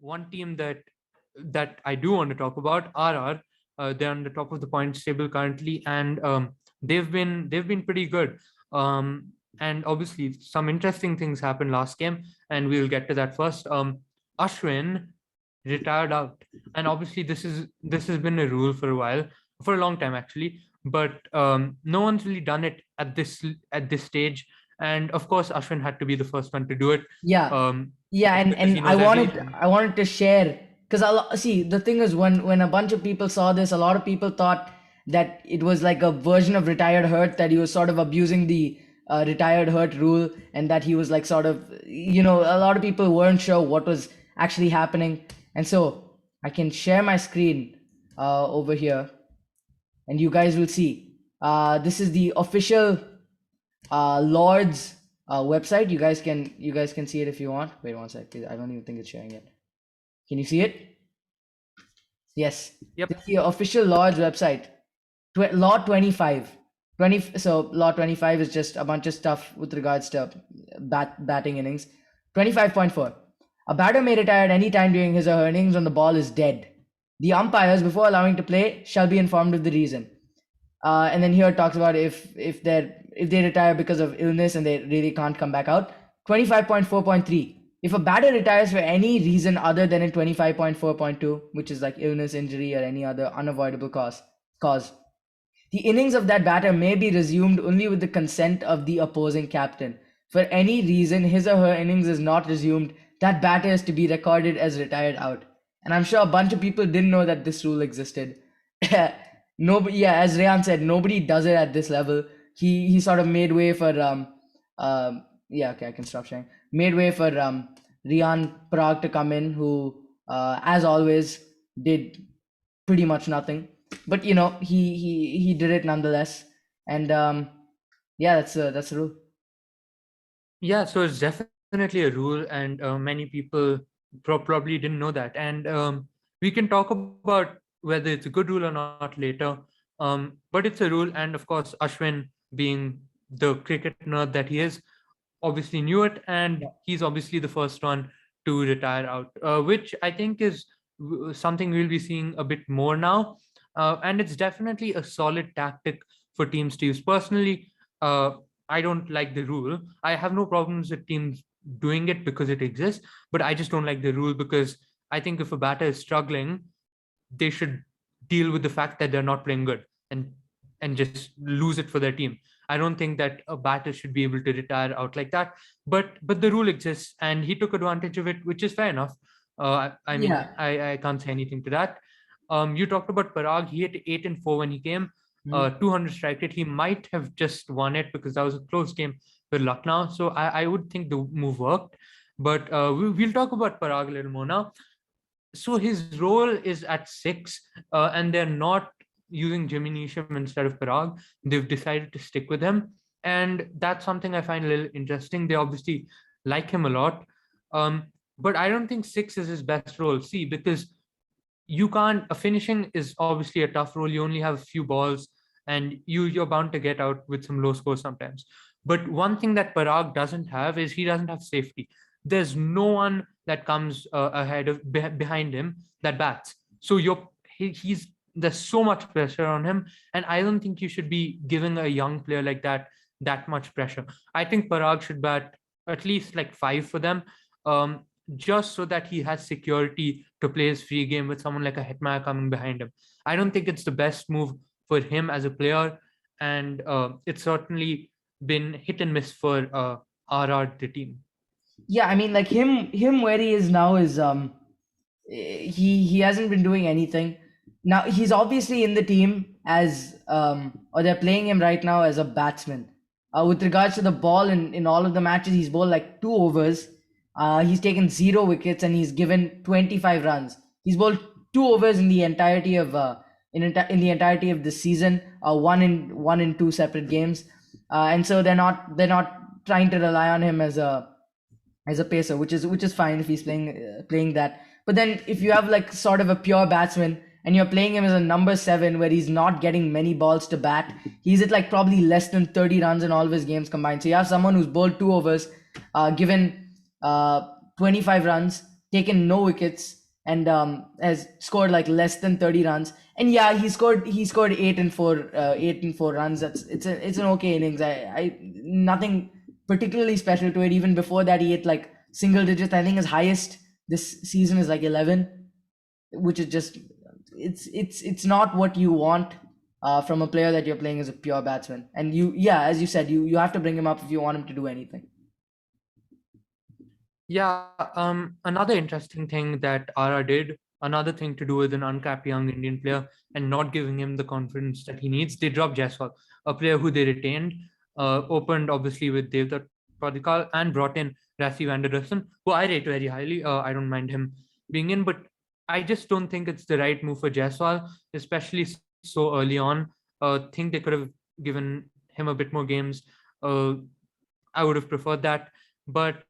one team that I do want to talk about, RR. They're on the top of the points table currently, and they've been pretty good. And obviously, some interesting things happened last game, and we'll get to that first. Ashwin retired out, and obviously this has been a rule for a while, for a long time actually. But no one's really done it at this stage, and of course, Ashwin had to be the first one to do it. Yeah, Um, yeah, because and he knows everything. I wanted to share because I see the thing is when a bunch of people saw this, a lot of people thought that it was like a version of retired hurt, that he was sort of abusing the retired hurt rule, and that he was like sort of, a lot of people weren't sure what was actually happening. And so I can share my screen over here, and you guys will see. This is the official Lord's website. You guys can see it if you want. Wait one sec. I don't even think it's sharing yet. Can you see it? Yes. Yep. This is the official Lord's website. Law 25. So Law 25 is just a bunch of stuff with regards to batting innings. 25.4. A batter may retire at any time during his or her innings when the ball is dead. The umpires, before allowing to play, shall be informed of the reason. And then here it talks about if they retire because of illness and they really can't come back out. 25.4.3. If a batter retires for any reason other than in 25.4.2, which is like illness, injury, or any other unavoidable cause, the innings of that batter may be resumed only with the consent of the opposing captain. For any reason his or her innings is not resumed, that batter is to be recorded as retired out. And I'm sure a bunch of people didn't know that this rule existed. Nobody, yeah, as Rayan said, nobody does it at this level. He sort of made way for yeah, okay, I can stop sharing. Made way for Rian Parag to come in, who as always did pretty much nothing. But he did it nonetheless. And yeah, that's the rule. Yeah, so it's definitely a rule, and many people probably didn't know that. And we can talk about whether it's a good rule or not later. But it's a rule, and of course, Ashwin, being the cricket nerd that he is, obviously knew it, and he's obviously the first one to retire out, which I think is something we'll be seeing a bit more now. And it's definitely a solid tactic for teams to use. Personally, I don't like the rule. I have no problems with teams doing it because it exists, but I just don't like the rule because I think if a batter is struggling, they should deal with the fact that they're not playing good and just lose it for their team. I don't think that a batter should be able to retire out like that. But the rule exists, and he took advantage of it, which is fair enough. I mean, Yeah. I can't say anything to that. You talked about Parag. He hit 8 and 4 when he came. Mhm. 200 strike rate. He might have just won it because that was a close game with Lucknow. So I would think the move worked. But we'll talk about Parag a little more now. So his role is at 6, and they're not using Jimmy Neesham instead of Parag. They've decided to stick with him, and that's something I find a little interesting. They obviously like him a lot, but I don't think 6 is his best role. See, because you can't. A finishing is obviously a tough role. You only have a few balls, and you're bound to get out with some low scores sometimes. But one thing that Parag doesn't have is he doesn't have safety. There's no one that comes ahead of behind him that bats. So he's there's so much pressure on him, and I don't think you should be giving a young player like that much pressure. I think Parag should bat at least like 5 for them, just so that he has security to play his free game with someone like a Hetmyer coming behind him. I don't think it's the best move for him as a player, and it's certainly been hit and miss for RR the team. Yeah, I mean, like him where he is now is he hasn't been doing anything. Now he's obviously in the team as or they're playing him right now as a batsman. With regards to the ball in all of the matches, he's bowled like 2 overs. He's taken 0 wickets and he's given 25 runs. He's bowled 2 overs in the entirety of in the entirety of the season. One in two separate games, and so they're not trying to rely on him as a pacer, which is fine if he's playing that. But then if you have like sort of a pure batsman and you're playing him as a number 7 where he's not getting many balls to bat, he's at like probably less than 30 runs in all of his games combined. So you have someone who's bowled 2 overs, given 25 runs, taken no wickets, and has scored like less than 30 runs. And yeah, he scored 8 and 4 runs. It's an okay innings. I nothing particularly special to it. Even before that, he hit like single digits. I think his highest this season is like 11, which is just it's not what you want from a player that you're playing as a pure batsman. And yeah, as you said, you have to bring him up if you want him to do anything. Yeah, another interesting thing that RR did, another thing to do with an uncapped young Indian player and not giving him the confidence that he needs, they dropped Jaiswal, a player who they retained, opened obviously with Devdutt Padikkal and brought in Rassi van der Dussen, who I rate very highly. I don't mind him being in, but I just don't think it's the right move for Jaiswal, especially so early on. Think they could have given him a bit more games. Uh, I would have preferred that. But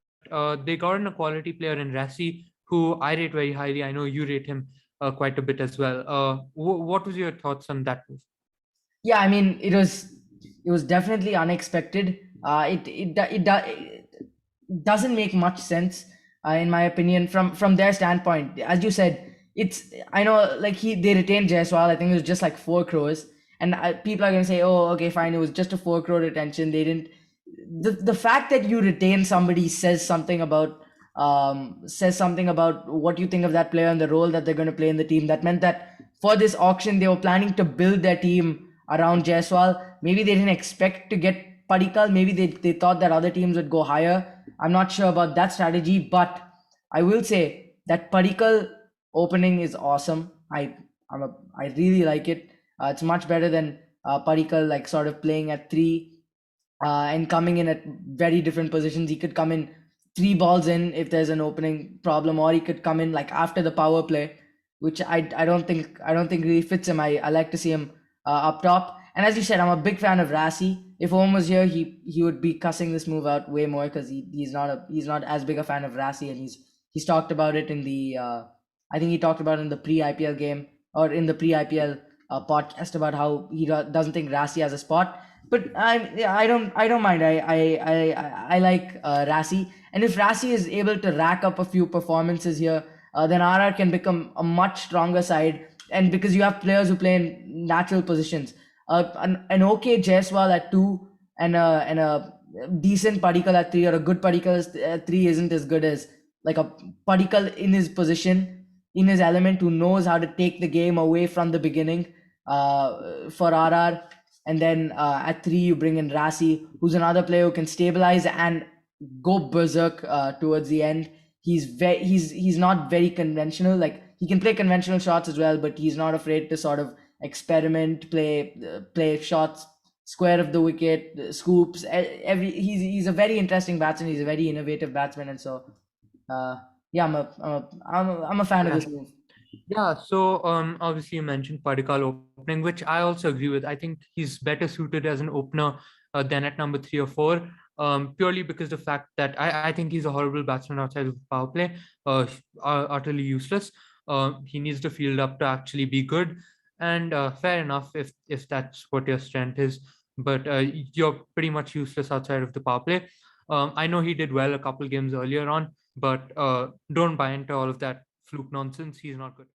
they got in a quality player in Rassi, who I rate very highly. I know you rate him quite a bit as well. What was your thoughts on that move? Yeah, I mean, it was definitely unexpected. It doesn't make much sense, in my opinion, from their standpoint. As you said, it's I know like they retained Jaiswal. I think it was just like 4 crores, and people are gonna say, oh, okay, fine, it was just a 4 crore retention. They didn't. The fact that you retain somebody says something about what you think of that player and the role that they're going to play in the team. That meant that for this auction, they were planning to build their team around Jaiswal. Maybe they didn't expect to get Padikkal. Maybe they thought that other teams would go higher. I'm not sure about that strategy, but I will say that Padikkal opening is awesome. I really like it. It's much better than Padikkal like sort of playing at three and coming in at very different positions. He could come in 3 balls in if there's an opening problem, or he could come in like after the power play, which I don't think really fits him. I like to see him up top. And as you said, I'm a big fan of Rassi. If Om was here, he would be cussing this move out way more because he's not as big a fan of Rassi, and he's talked about it in the I think he talked about it in the pre IPL game or in the pre IPL podcast about how he doesn't think Rassi has a spot. But I don't mind. I like Rassi, and if Rassi is able to rack up a few performances here, then RR can become a much stronger side. And because you have players who play in natural positions, an okay Jaiswal at two and a decent Padikkal at three, or a good Padikkal at three isn't as good as like a Padikkal in his position, in his element, who knows how to take the game away from the beginning for RR. And then at three, you bring in Rassi, who's another player who can stabilize and go berserk towards the end. He's not very conventional. Like he can play conventional shots as well, but he's not afraid to sort of experiment, play shots square of the wicket, scoops. He's a very interesting batsman. He's a very innovative batsman, and so uh, yeah, I'm a fan of Yeah. this move. Yeah, so obviously you mentioned Padikkal opening, which I also agree with. I think he's better suited as an opener than at number 3 or 4, purely because the fact that I think he's a horrible batsman outside of power play, utterly useless. He needs to field up to actually be good, and fair enough if that's what your strength is. But you're pretty much useless outside of the power play. I know he did well a couple games earlier on, but don't buy into all of that fluke nonsense. He's not good.